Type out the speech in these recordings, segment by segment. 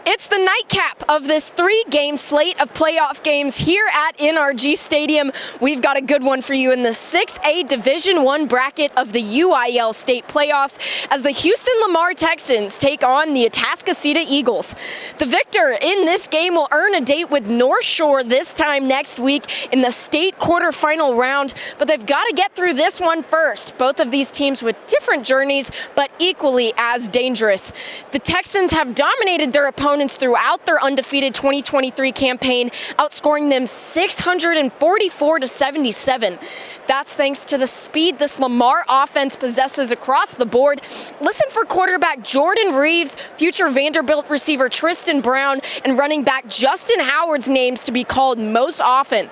It's the nightcap of this 3-game slate of playoff games here at NRG Stadium. We've got a good one for you in the 6A Division I bracket of the UIL state playoffs as the Houston Lamar Texans take on the Atascocita Eagles. The victor in this game will earn a date with North Shore this time next week in the state quarterfinal round, but they've got to get through this one first. Both of these teams with different journeys, but equally as dangerous. The Texans have dominated their opponents throughout their undefeated 2023 campaign, outscoring them 644-77. That's thanks to the speed this Lamar offense possesses across the board. Listen for quarterback Jordan Reeves, future Vanderbilt receiver Tristan Brown, and running back Justin Howard's names to be called most often.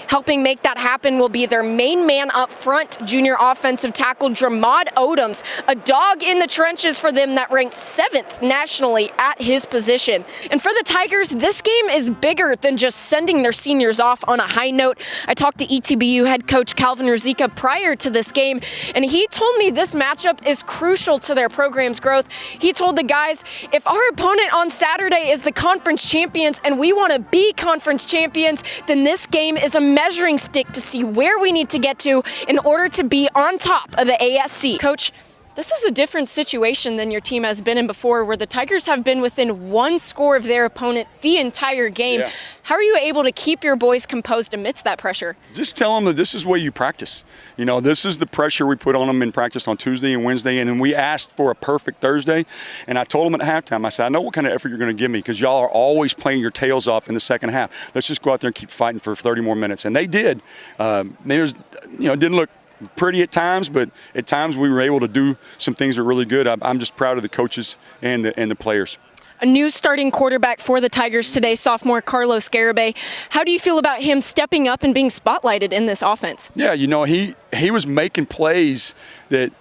Helping make that happen will be their main man up front, junior offensive tackle Dramad Odoms, a dog in the trenches for them that ranked 7th nationally at his position. And for the Tigers, this game is bigger than just sending their seniors off on a high note. I talked to ETBU head coach Calvin Ruzicka prior to this game, and he told me this matchup is crucial to their program's growth. He told the guys, if our opponent on Saturday is the conference champions and we want to be conference champions, then this game is a measuring stick to see where we need to get to in order to be on top of the ASC. Coach, this is a different situation than your team has been in before, where the Tigers have been within one score of their opponent the entire game. Yeah. How are you able to keep your boys composed amidst that pressure? Just tell them that this is where you practice. You know, this is the pressure we put on them in practice on Tuesday and Wednesday, and then we asked for a perfect Thursday. And I told them at halftime, I said, I know what kind of effort you're going to give me because y'all are always playing your tails off in the second half. Let's just go out there and keep fighting for 30 more minutes. And they did. It didn't look pretty at times, but at times we were able to do some things that are really good. I'm just proud of the coaches and the players. A new starting quarterback for the Tigers today, sophomore Carlos Garibay. How do you feel about him stepping up and being spotlighted in this offense? Yeah, he was making plays that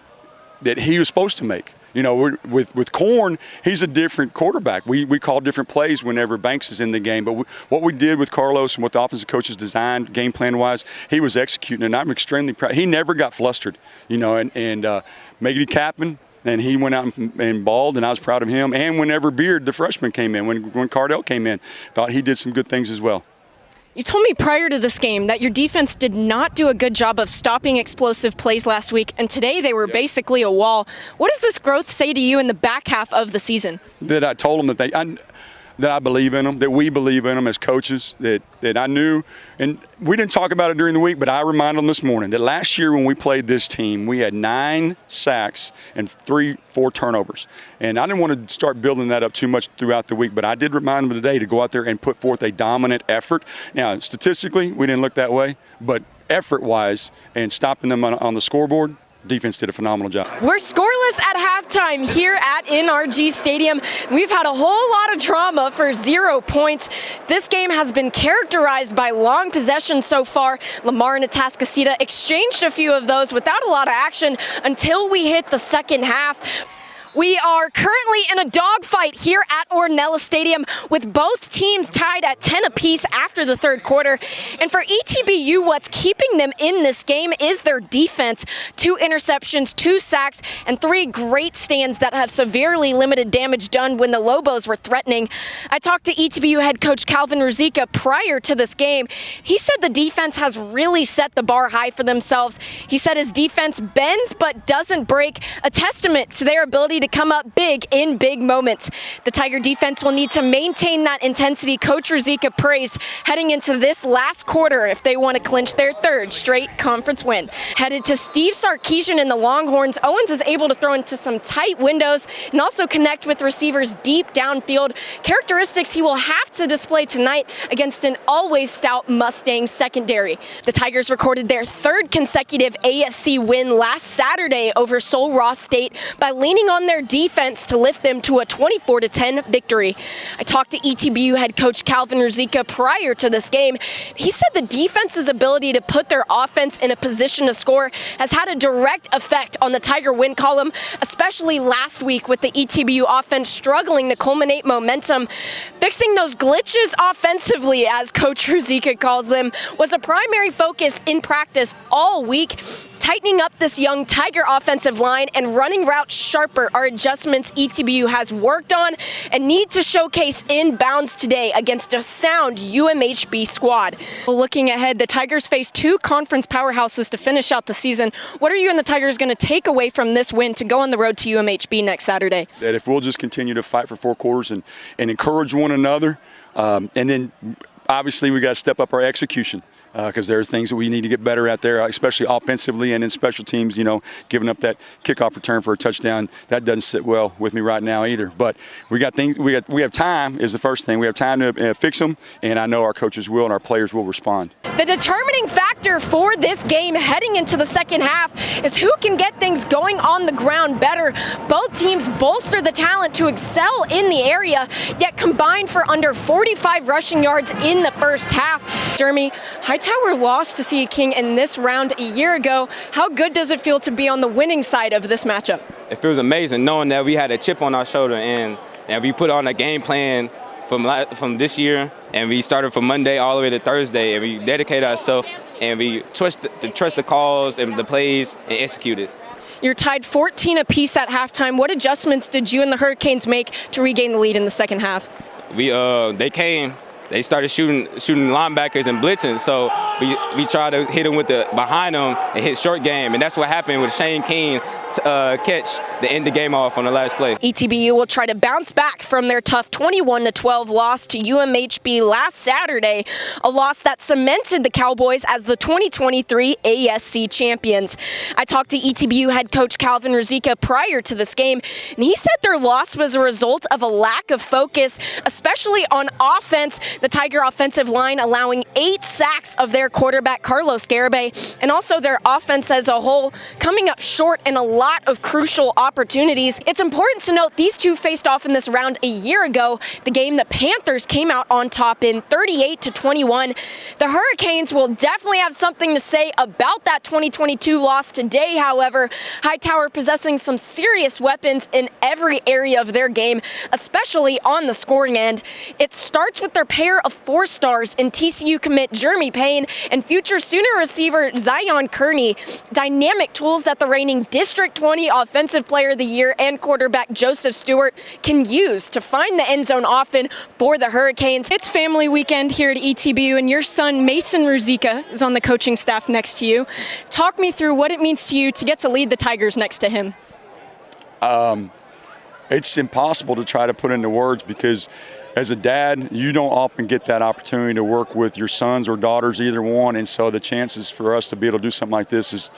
he was supposed to make. You know, with Korn, he's a different quarterback. We call different plays whenever Banks is in the game. But what we did with Carlos and what the offensive coaches designed game plan-wise, he was executing, and I'm extremely proud. He never got flustered, and Megan Captain, and he went out and balled, and I was proud of him. And whenever Beard, the freshman, came in, when Cardell came in, thought he did some good things as well. You told me prior to this game that your defense did not do a good job of stopping explosive plays last week, and today they were basically a wall. What does this growth say to you in the back half of the season? That I told them that I believe in them, that we believe in them as coaches, that I knew. And we didn't talk about it during the week, but I reminded them this morning that last year when we played this team, we had 9 sacks and 4 turnovers. And I didn't want to start building that up too much throughout the week, but I did remind them today to go out there and put forth a dominant effort. Now, statistically, we didn't look that way, but effort-wise and stopping them on the scoreboard, defense did a phenomenal job. We're scoreless at halftime here at NRG Stadium. We've had a whole lot of drama for 0 points. This game has been characterized by long possessions so far. Lamar and Atascocita exchanged a few of those without a lot of action until we hit the second half. We are currently in a dogfight here at Ornella Stadium with both teams tied at 10 apiece after the third quarter. And for ETBU, what's keeping them in this game is their defense. 2 interceptions, 2 sacks, and 3 great stands that have severely limited damage done when the Lobos were threatening. I talked to ETBU head coach Calvin Ruzicka prior to this game. He said the defense has really set the bar high for themselves. He said his defense bends but doesn't break, a testament to their ability to come up big in big moments. The Tiger defense will need to maintain that intensity Coach Ruzicka praised heading into this last quarter if they want to clinch their 3rd straight conference win. Headed to Steve Sarkisian and the Longhorns, Owens is able to throw into some tight windows and also connect with receivers deep downfield, characteristics he will have to display tonight against an always stout Mustang secondary. The Tigers recorded their 3rd consecutive ASC win last Saturday over Sul Ross State by leaning on their defense to lift them to a 24-10 victory. I talked to ETBU head coach Calvin Ruzicka prior to this game. He said the defense's ability to put their offense in a position to score has had a direct effect on the Tiger win column, especially last week with the ETBU offense struggling to culminate momentum. Fixing those glitches offensively, as Coach Ruzicka calls them, was a primary focus in practice all week. Tightening up this young Tiger offensive line and running routes sharper are adjustments ETBU has worked on and need to showcase in bounds today against a sound UMHB squad. Well, looking ahead, the Tigers face two conference powerhouses to finish out the season. What are you and the Tigers going to take away from this win to go on the road to UMHB next Saturday? That if we'll just continue to fight for 4 quarters and encourage one another, and then obviously we got to step up our execution. Because there's things that we need to get better at there, especially offensively and in special teams. Giving up that kickoff return for a touchdown, that doesn't sit well with me right now either. But we got things. We have time is the first thing. We have time to fix them, and I know our coaches will and our players will respond. The determining factor for this game heading into the second half is who can get things going on the ground better. Both teams bolster the talent to excel in the area, yet combine for under 45 rushing yards in the first half. Jeremy, Hightower lost to CE King in this round a year ago. How good does it feel to be on the winning side of this matchup? It feels amazing knowing that we had a chip on our shoulder and we put on a game plan from this year, and we started from Monday all the way to Thursday, and we dedicated ourselves and we trust the calls and the plays and execute it. You're tied 14 apiece at halftime. What adjustments did you and the Hurricanes make to regain the lead in the second half? They started shooting linebackers and blitzing, so we tried to hit them with the behind them and hit short game, and that's what happened with Shane King catch to end the game off on the last play. ETBU will try to bounce back from their tough 21-12 loss to UMHB last Saturday, a loss that cemented the Cowboys as the 2023 ASC champions. I talked to ETBU head coach Calvin Ruzicka prior to this game, and he said their loss was a result of a lack of focus, especially on offense. The Tiger offensive line allowing 8 sacks of their quarterback Carlos Garibay, and also their offense as a whole coming up short in a lot of crucial opportunities. It's important to note these two faced off in this round a year ago. The game, the Panthers came out on top in 38-21. The Hurricanes will definitely have something to say about that 2022 loss today, however. Hightower possessing some serious weapons in every area of their game, especially on the scoring end. It starts with their pair of 4 stars in TCU commit Jeremy Payne and future Sooner receiver Zion Kearney. Dynamic tools that the reigning District 20 Offensive Player of the Year and quarterback Joseph Stewart can use to find the end zone often for the Hurricanes. It's family weekend here at ETBU, and your son Mason Ruzicka is on the coaching staff next to you. Talk me through what it means to you to get to lead the Tigers next to him. It's impossible to try to put into words because as a dad, you don't often get that opportunity to work with your sons or daughters, either one, and so the chances for us to be able to do something like this is,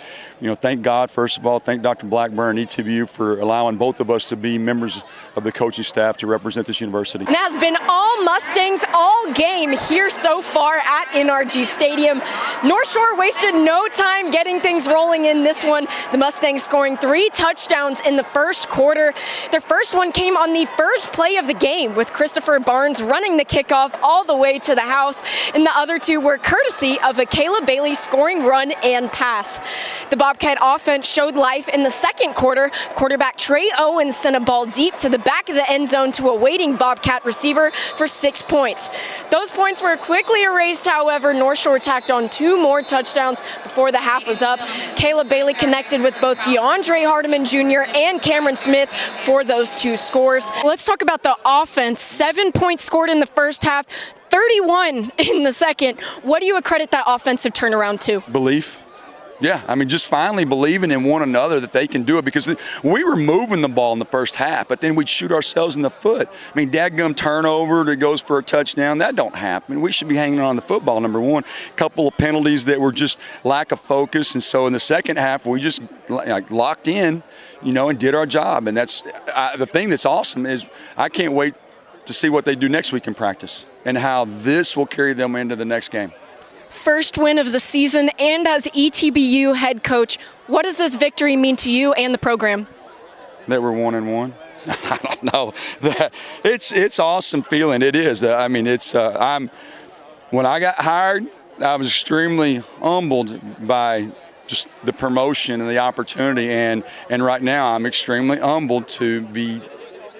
thank God, first of all, thank Dr. Blackburn and ETBU for allowing both of us to be members of the coaching staff to represent this university. And it has been all Mustangs all game here so far at NRG Stadium. North Shore wasted no time getting things rolling in this one. The Mustangs scoring 3 touchdowns in the first quarter. Their first one came on the first play of the game with Christopher Barnes running the kickoff all the way to the house, and the other 2 were courtesy of a Caleb Bailey scoring run and pass. The Bobcat offense showed life in the second quarter. Quarterback Trey Owens sent a ball deep to the back of the end zone to a waiting Bobcat receiver for 6 points. Those points were quickly erased, however. North Shore tacked on 2 more touchdowns before the half was up. Caleb Bailey connected with both DeAndre Hardiman Jr. and Cameron Smith for those 2 scores. Let's talk about the offense. 7 points scored in the first half, 31 in the second. What do you accredit that offensive turnaround to? Belief. Yeah, just finally believing in one another that they can do it, because we were moving the ball in the first half, but then we'd shoot ourselves in the foot. Dadgum turnover that goes for a touchdown, that don't happen. We should be hanging on the football, number one. Couple of penalties that were just lack of focus, and so in the second half, we just locked in, and did our job. And that's the thing that's awesome is I can't wait to see what they do next week in practice and how this will carry them into the next game. First win of the season, and as ETBU head coach, what does this victory mean to you and the program? That we're 1-1. I don't know. It's awesome feeling. It is. When I got hired, I was extremely humbled by just the promotion and the opportunity, and right now I'm extremely humbled to be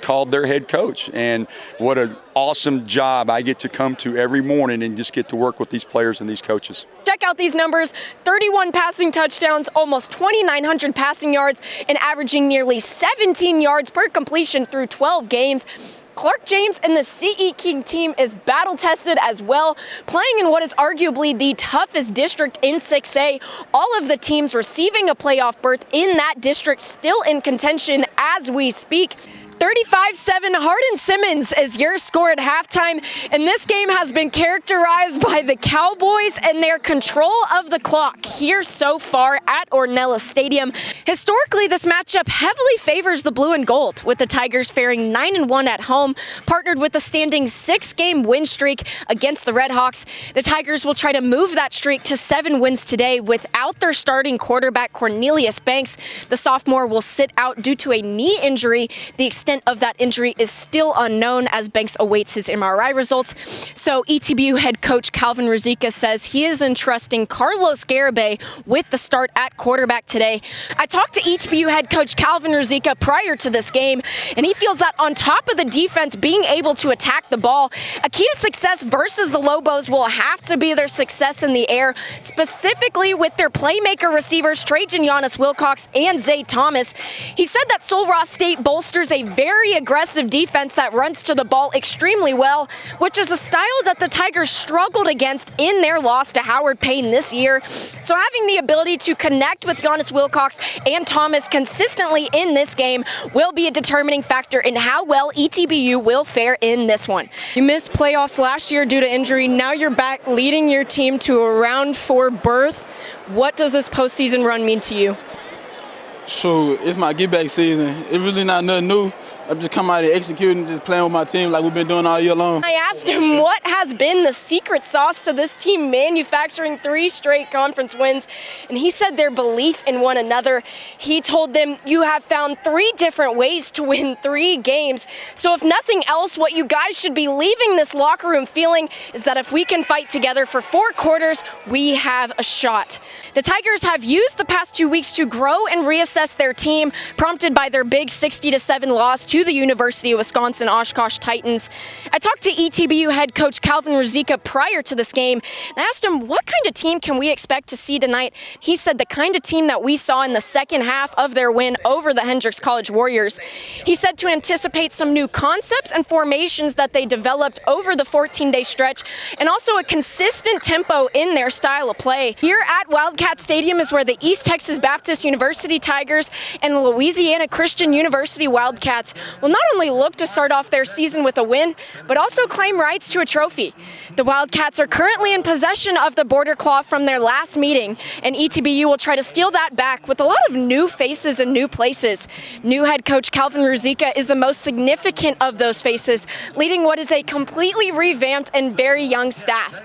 called their head coach. And what an awesome job I get to come to every morning and just get to work with these players and these coaches. Check out these numbers: 31 passing touchdowns, almost 2,900 passing yards, and averaging nearly 17 yards per completion through 12 games. Clark James and the CE King team is battle-tested as well, playing in what is arguably the toughest district in 6A. All of the teams receiving a playoff berth in that district still in contention as we speak. 35-7 Hardin-Simmons is your score at halftime, and this game has been characterized by the Cowboys and their control of the clock here so far at Ornella Stadium. Historically, this matchup heavily favors the blue and gold, with the Tigers faring 9-1 at home, partnered with a standing 6-game win streak against the Redhawks. The Tigers will try to move that streak to 7 wins today without their starting quarterback Cornelius Banks. The sophomore will sit out due to a knee injury. The extent of that injury is still unknown as Banks awaits his MRI results. So ETBU head coach Calvin Ruzicka says he is entrusting Carlos Garibay with the start at quarterback today. I talked to ETBU head coach Calvin Ruzicka prior to this game, and he feels that on top of the defense being able to attack the ball, a key to success versus the Lobos will have to be their success in the air, specifically with their playmaker receivers Trajan Giannis Wilcox and Zay Thomas. He said that Sul Ross State bolsters a very aggressive defense that runs to the ball extremely well, which is a style that the Tigers struggled against in their loss to Howard Payne this year. So having the ability to connect with Giannis Wilcox and Thomas consistently in this game will be a determining factor in how well ETBU will fare in this one. You missed playoffs last year due to injury. Now you're back leading your team to a round 4 berth. What does this postseason run mean to you? So it's my get back season. It's really not nothing new. I'm just coming out here executing, just playing with my team like we've been doing all year long. I asked him what has been the secret sauce to this team manufacturing 3 straight conference wins, and he said their belief in one another. He told them, you have found 3 different ways to win 3 games. So if nothing else, what you guys should be leaving this locker room feeling is that if we can fight together for 4 quarters, we have a shot. The Tigers have used the past 2 weeks to grow and reassess their team, prompted by their big 60-7 loss to the University of Wisconsin Oshkosh Titans. I talked to ETBU head coach Calvin Ruzicka prior to this game, and I asked him, what kind of team can we expect to see tonight? He said the kind of team that we saw in the second half of their win over the Hendricks College Warriors. He said to anticipate some new concepts and formations that they developed over the 14-day stretch, and also a consistent tempo in their style of play. Here at Wildcat Stadium is where the East Texas Baptist University Tigers and the Louisiana Christian University Wildcats will not only look to start off their season with a win, but also claim rights to a trophy. The Wildcats are currently in possession of the border claw from their last meeting, and ETBU will try to steal that back with a lot of new faces and new places. New head coach Calvin Ruzicka is the most significant of those faces, leading what is a completely revamped and very young staff.